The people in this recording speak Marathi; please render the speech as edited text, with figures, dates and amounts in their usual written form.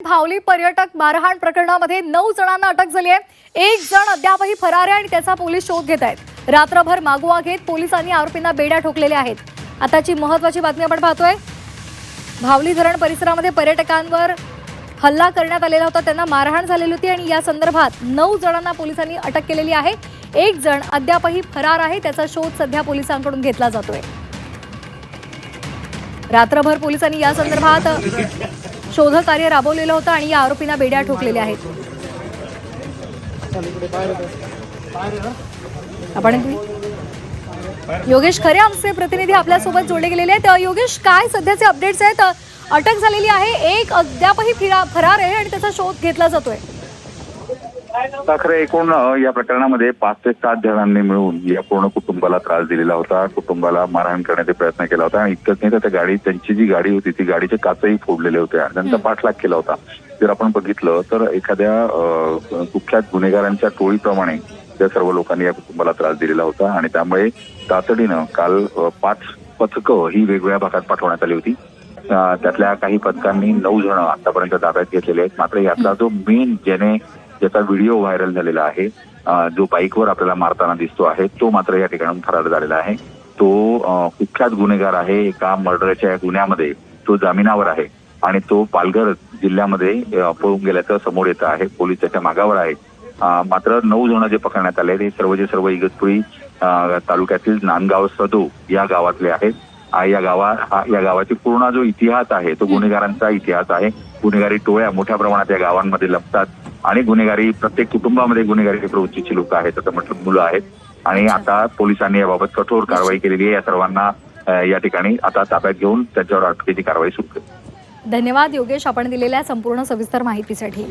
भावली पर्यटक मारहाण प्रकरणामध्ये 9 जणांना अटक झाली आहे। एक जण अद्यापही फरार आहे आणि त्याचा पोलीस शोध घेत आहेत। रात्रभर मागोवा घेत पोलिसांनी आरोपींना बेड्या ठोकलेल्या आहेत। आताची महत्त्वाची बातमी आपण पाहतोय। भावली धरण परिसरामध्ये पर्यटकांवर हल्ला करण्यात आलेला होता, त्यांना मारहाण झालेली होती आणि या संदर्भात 9 जणांना पोलिसांनी अटक केलेली आहे। एक जण अद्यापही फरार आहे, त्याचा शोध सध्या पोलिसांकडून घेतला जातोय। रात्रभर पोलिसांनी या संदर्भात शोध कार्य राबवलेलं होतं आणि या आरोपींना बेड्या ठोकलेल्या आहेत। आपण योगेश खरे आमचे प्रतिनिधी आपल्या सोबत जोडले गेलेले आहेत। योगेश, काय सध्याचे अपडेट्स आहेत? अटक झालेली आहे, एक अद्यापही फरार आहे आणि त्याचा शोध घेतला जातोय। खरे एकूण या प्रकरणामध्ये 5 ते 7 जणांनी मिळून या पूर्ण कुटुंबाला त्रास दिलेला होता, कुटुंबाला मारहाण करण्याचा प्रयत्न केला होता आणि इतकंच नाही तर गाडी, त्यांची जी गाडी होती ती गाडीचे काचही फोडलेले होते आणि त्यांचा पाठलाग केला होता। जर आपण बघितलं तर एखाद्या कुख्यात गुन्हेगारांच्या टोळीप्रमाणे त्या सर्व लोकांनी या कुटुंबाला त्रास दिलेला होता आणि त्यामुळे तातडीनं काल 5 पथकं ही वेगवेगळ्या भागात पाठवण्यात आली होती। त्यातल्या काही पथकांनी 9 जण आतापर्यंत ताब्यात घेतलेले आहेत। मात्र यातला जो मेन ज्याचा व्हिडिओ व्हायरल झालेला आहे, जो बाईकवर आपल्याला मारताना दिसतो आहे, तो मात्र या ठिकाणी फरार झालेला आहे। तो कुख्यात गुन्हेगार आहे, एका मर्डरच्या गुन्ह्यामध्ये तो जामिनावर आहे आणि तो पालघर जिल्ह्यामध्ये पळून गेल्याचं समोर येतं आहे। पोलीस त्याच्या मागावर आहे। मात्र 9 जण जे पकडण्यात आले ते सर्व इगतपुरी तालुक्यातील नांदगाव सदो या गावातले आहेत। या गावाची पूर्ण जो इतिहास आहे तो गुन्हेगारांचा इतिहास आहे। गुन्हेगारी टोळ्या मोठ्या प्रमाणात या गावांमध्ये लपतात आणि गुन्हेगारी प्रत्येक कुटुंबामध्ये गुन्हेगारी प्रवृत्तीची लोक आहेत, आता म्हटलं मुलं आहेत आणि आता पोलिसांनी याबाबत कठोर कारवाई केलेली आहे। या सर्वांना या ठिकाणी आता ताब्यात घेऊन त्याच्यावर अटकेची कारवाई सुरू केली। धन्यवाद योगेश, आपण दिलेल्या संपूर्ण सविस्तर माहितीसाठी।